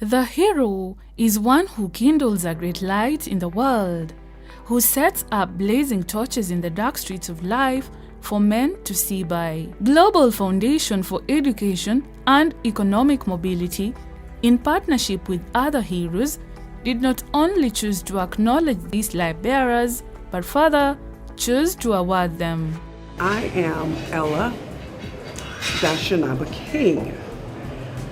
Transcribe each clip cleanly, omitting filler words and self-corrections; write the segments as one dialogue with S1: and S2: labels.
S1: The hero is one who kindles a great light in the world, who sets up blazing torches in the dark streets of life for men to see by. Global Foundation for Education and Economic Mobility, in partnership with other heroes, did not only choose to acknowledge these light bearers, but further chose to award them.
S2: I am Ella Dashanaba King.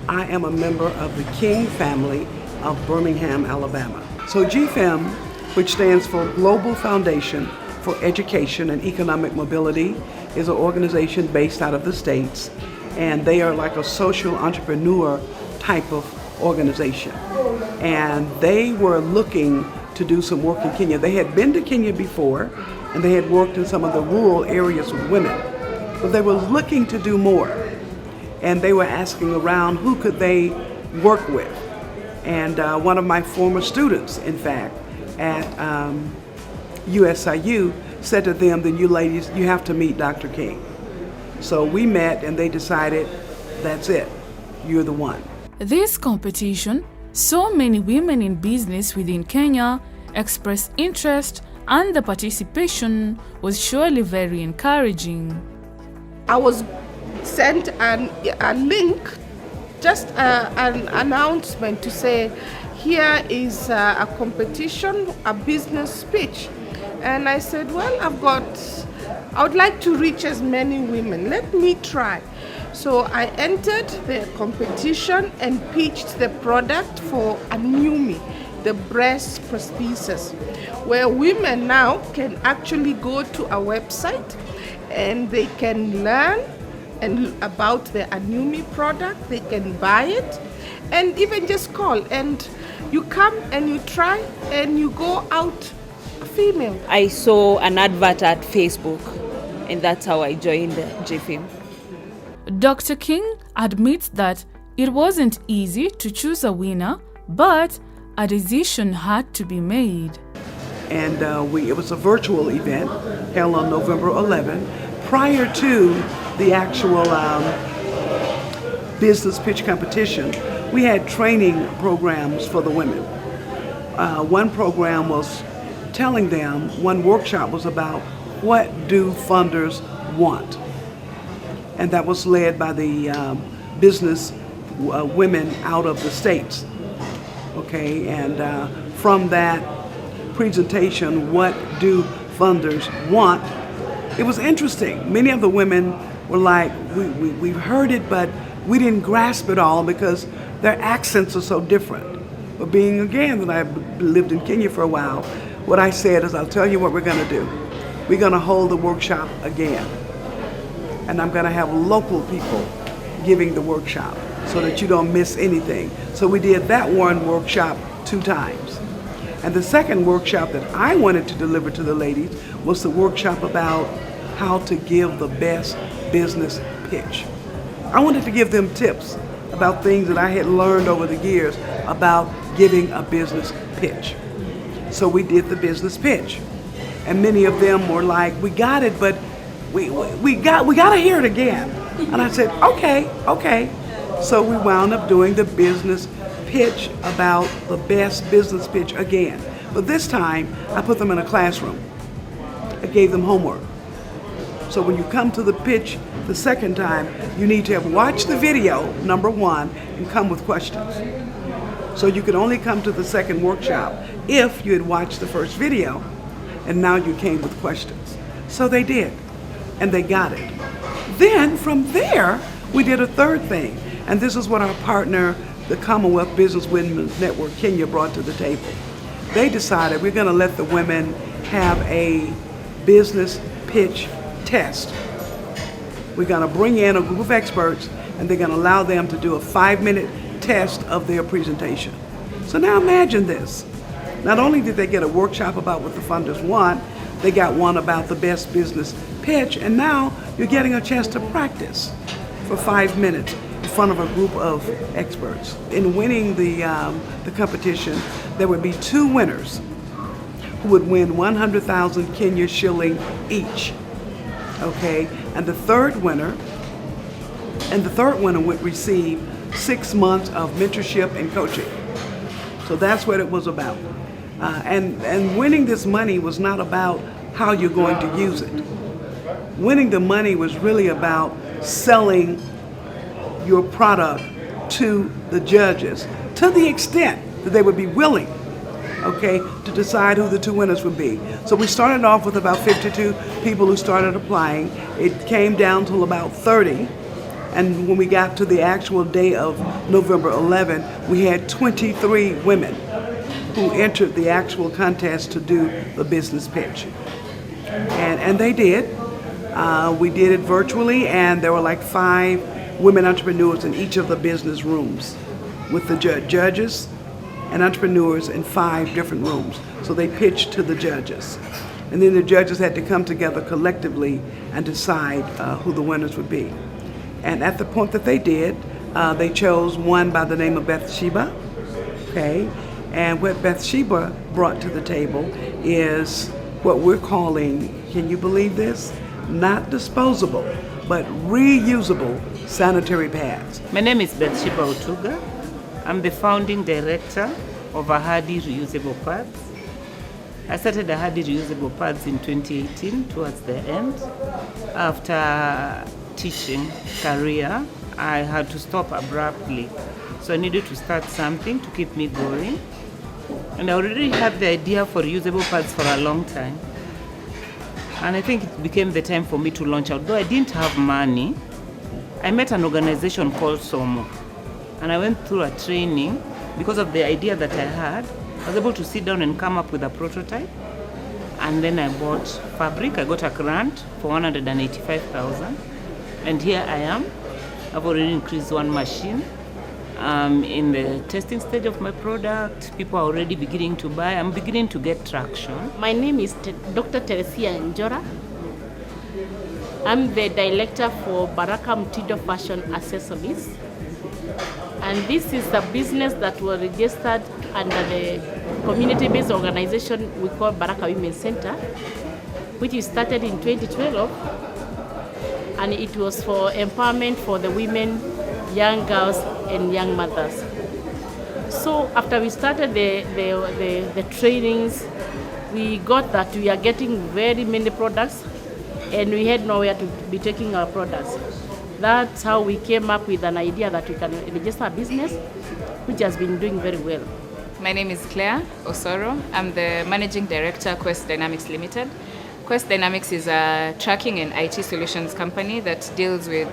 S2: I am a member of the King family of Birmingham, Alabama. So GFEEM, which stands for Global Foundation for Education and Economic Mobility, is an organization based out of the States, and they are like a social entrepreneur type of organization. And they were looking to do some work in Kenya. They had been to Kenya before, and they had worked in some of the rural areas with women, but they were looking to do more. And they were asking around who could they work with. And one of my former students, in fact, at USIU said to them, then you ladies, you have to meet Dr. King. So we met and they decided, that's it, you're the one.
S1: This competition saw many women in business within Kenya express interest, and the participation was surely very encouraging.
S3: I was sent a link, just an announcement to say, here is a competition, a business pitch. And I said, well, I would like to reach as many women. Let me try. So I entered the competition and pitched the product for Anumi, the breast prosthesis, where women now can actually go to a website and they can learn about the Anumi product, they can buy it, and even just call, and you come and you try and you go out a female.
S4: I saw an advert at Facebook, and that's how I joined GFEEM.
S1: Dr. King admits that it wasn't easy to choose a winner, but a decision had to be made.
S2: And it was a virtual event held on November 11, prior to the actual business pitch competition. We had training programs for the women. One program was telling them, one workshop was about what do funders want? And that was led by the business women out of the States. Okay, and from that presentation, what do funders want? It was interesting. Many of the women were like, we've heard it, but we didn't grasp it all because their accents are so different. But being, again, that I've lived in Kenya for a while, what I said is, I'll tell you what we're gonna do. We're gonna hold the workshop again. And I'm gonna have local people giving the workshop so that you don't miss anything. So we did that one workshop 2 times. And the second workshop that I wanted to deliver to the ladies was the workshop about how to give the best business pitch. I wanted to give them tips about things that I had learned over the years about giving a business pitch. So we did the business pitch. And many of them were like, we got it, but we gotta hear it again. And I said, okay. So we wound up doing the business pitch about the best business pitch again. But this time, I put them in a classroom. I gave them homework. So when you come to the pitch the second time, you need to have watched the video, number 1, and come with questions. So you could only come to the second workshop if you had watched the first video, and now you came with questions. So they did, and they got it. Then from there, we did a third thing, and this is what our partner, the Commonwealth Business Women's Network Kenya, brought to the table. They decided we're gonna let the women have a business pitch test. We're gonna bring in a group of experts and they're gonna allow them to do a 5-minute test of their presentation. So now imagine this. Not only did they get a workshop about what the funders want, they got one about the best business pitch, and now you're getting a chance to practice for 5 minutes in front of a group of experts. In winning the competition, there would be 2 winners who would win 100,000 Kenya shilling each. Okay, and the third winner would receive 6 months of mentorship and coaching. So that's what it was about. And winning this money was not about how you're going to use it. Winning the money was really about selling your product to the judges to the extent that they would be willing, okay, to decide who the two winners would be. So we started off with about 52 people who started applying. It came down to about 30. And when we got to the actual day of November 11, we had 23 women who entered the actual contest to do the business pitch. And they did. We did it virtually, and there were like 5 women entrepreneurs in each of the business rooms with the judges and entrepreneurs in 5 different rooms. So they pitched to the judges. And then the judges had to come together collectively and decide who the winners would be. And at the point that they did, they chose one by the name of Bathsheba, okay? And what Bathsheba brought to the table is what we're calling, can you believe this? Not disposable, but reusable sanitary pads.
S5: My name is Bathsheba Otuga. I'm the founding director of Ahadi Reusable Pads. I started Ahadi Reusable Pads in 2018 towards the end. After teaching career, I had to stop abruptly. So I needed to start something to keep me going. And I already had the idea for reusable pads for a long time. And I think it became the time for me to launch out. Though I didn't have money, I met an organization called SOMO. And I went through a training because of the idea that I had. I was able to sit down and come up with a prototype. And then I bought fabric. I got a grant for 185,000. And here I am. I've already increased one machine. In the testing stage of my product. People are already beginning to buy. I'm beginning to get traction.
S6: My name is Dr. Teresia Njora. I'm the director for Baraka Mtindo Fashion Accessories. And this is a business that was registered under the community-based organization we call Baraka Women's Center, which we started in 2012. And it was for empowerment for the women, young girls, and young mothers. So after we started the trainings, we got that we are getting very many products, and we had nowhere to be taking our products. That's how we came up with an idea that we can register a business, which has been doing very well.
S7: My name is Claire Osoro. I'm the Managing Director, Quest Dynamics Limited. Quest Dynamics is a tracking and IT solutions company that deals with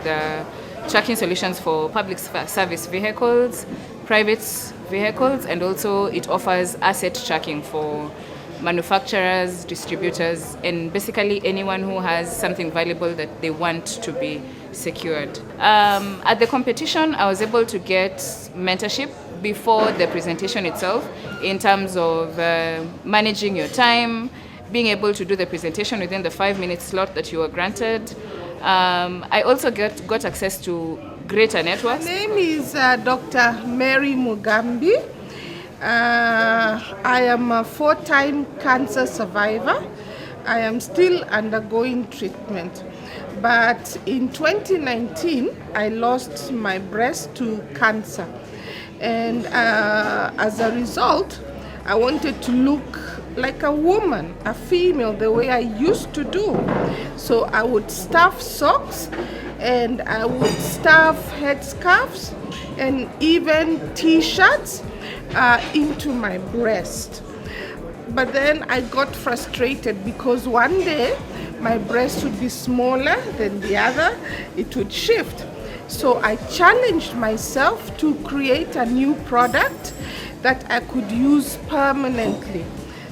S7: tracking solutions for public service vehicles, private vehicles, and also it offers asset tracking for manufacturers, distributors, and basically anyone who has something valuable that they want to be secured. At the competition, I was able to get mentorship before the presentation itself in terms of managing your time, being able to do the presentation within the 5-minute slot that you were granted. I also got access to greater networks.
S3: My name is Dr. Mary Mugambi. I am a 4-time cancer survivor. I am still undergoing treatment. But in 2019, I lost my breast to cancer. And as a result, I wanted to look like a woman, a female, the way I used to do. So I would stuff socks, and I would stuff headscarves, and even t-shirts into my breast. But then I got frustrated because one day my breast would be smaller than the other, it would shift. So I challenged myself to create a new product that I could use permanently.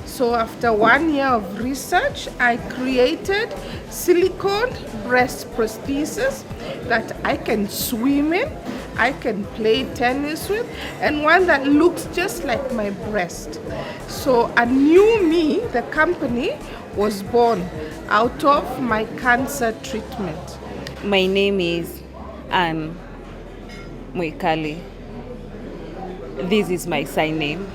S3: So after 1 year of research, I created silicone breast prosthesis that I can swim in, I can play tennis with, and one that looks just like my breast. So a new me, the company, was born out of my cancer treatment.
S4: My name is Anne Mwikali. This is my sign name.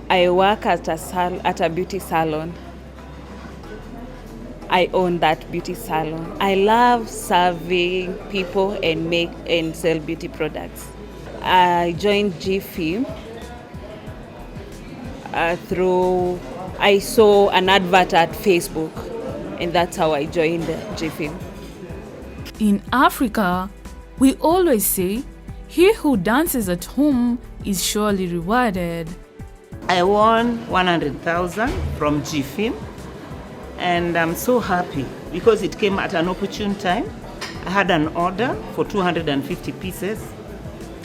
S4: I work at a beauty salon. I own that beauty salon. I love serving people and sell beauty products. I joined GFEEM through, I saw an advert at Facebook, and that's how I joined GFEEM.
S1: In Africa, we always say, he who dances at home is surely rewarded.
S5: I won 100,000 from GFEEM, and I'm so happy because it came at an opportune time. I had an order for 250 pieces,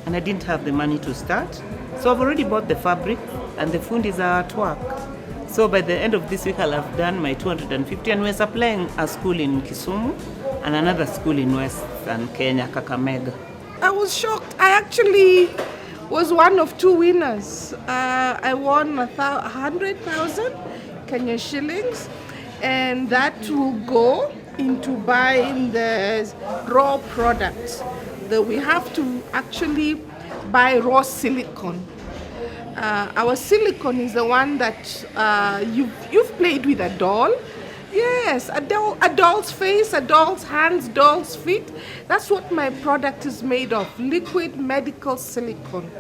S5: and I didn't have the money to start. So I've already bought the fabric, and the fundis are at work. So by the end of this week, I'll have done my 250, and we're supplying a school in Kisumu and another school in Western Kenya, Kakamega.
S3: I was shocked. I actually was one of two winners. I won 100,000 Kenyan shillings, and that will go into buying the raw products. That we have to actually buy raw silicone. Our silicone is the one that you've played with a doll. Yes, a doll's face, a doll's hands, doll's feet. That's what my product is made of, liquid medical silicone.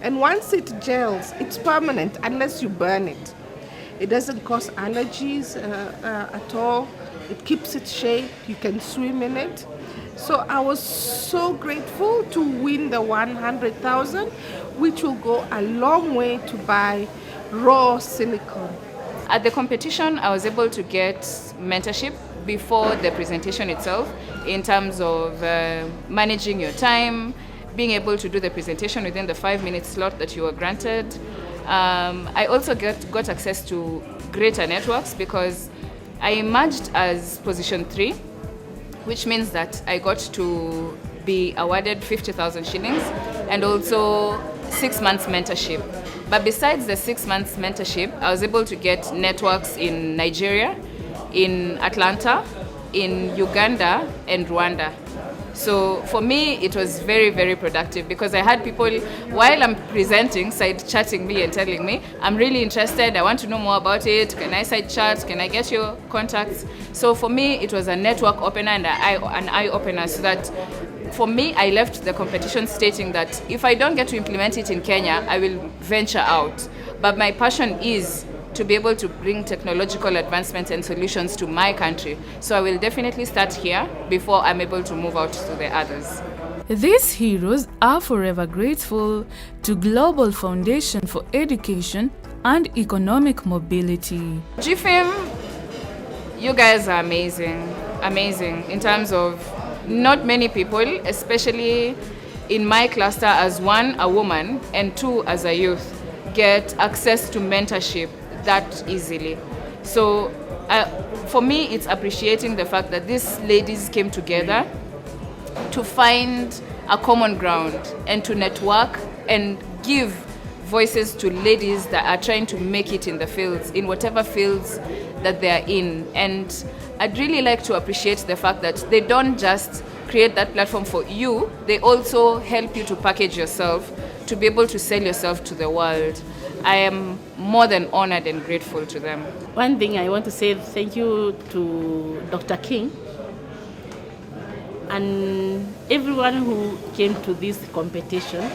S3: And once it gels, it's permanent unless you burn it. It doesn't cause allergies at all. It keeps its shape. You can swim in it. So I was so grateful to win the 100,000, which will go a long way to buy raw silicone.
S7: At the competition, I was able to get mentorship before the presentation itself in terms of managing your time, being able to do the presentation within the 5-minute slot that you were granted. I also got access to greater networks because I emerged as position 3, which means that I got to be awarded 50,000 shillings and also 6 months mentorship. But besides the 6 months mentorship, I was able to get networks in Nigeria, in Atlanta, in Uganda, and Rwanda. So for me, it was very, very productive because I had people, while I'm presenting, side chatting me and telling me, I'm really interested, I want to know more about it, can I side chat, can I get your contacts? So for me, it was a network opener and an eye opener so that for me, I left the competition stating that if I don't get to implement it in Kenya, I will venture out. But my passion is to be able to bring technological advancements and solutions to my country. So I will definitely start here before I'm able to move out to the others.
S1: These heroes are forever grateful to Global Foundation for Education and Economic Mobility.
S7: GFEEM, you guys are amazing, amazing in terms of not many people, especially in my cluster as 1, a woman, and 2, as a youth, get access to mentorship that easily. So for me, it's appreciating the fact that these ladies came together to find a common ground and to network and give voices to ladies that are trying to make it in the fields, in whatever fields that they are in. And I'd really like to appreciate the fact that they don't just create that platform for you, they also help you to package yourself, to be able to sell yourself to the world. I am more than honored and grateful to them.
S6: One thing I want to say thank you to Dr. King and everyone who came to this competition,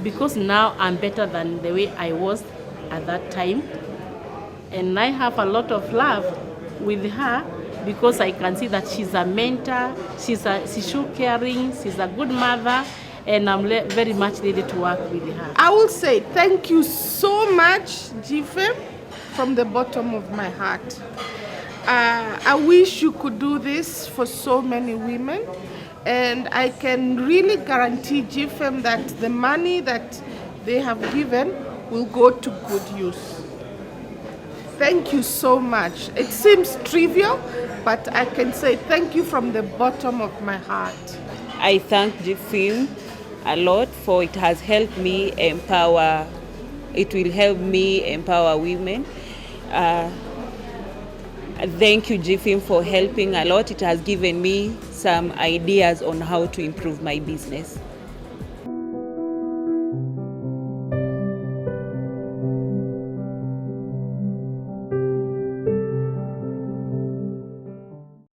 S6: because now I'm better than the way I was at that time. And I have a lot of love with her because I can see that she's a mentor, she's so caring, she's a good mother, and I'm very much ready to work with her.
S3: I will say thank you so much, GFEEM, from the bottom of my heart. I wish you could do this for so many women, and I can really guarantee GFEEM that the money that they have given will go to good use. Thank you so much. It seems trivial, but I can say thank you from the bottom of my heart.
S4: I thank GFEEM a lot for it has helped me empower, it will help me empower women. Thank you GFEEM for helping a lot. It has given me some ideas on how to improve my business.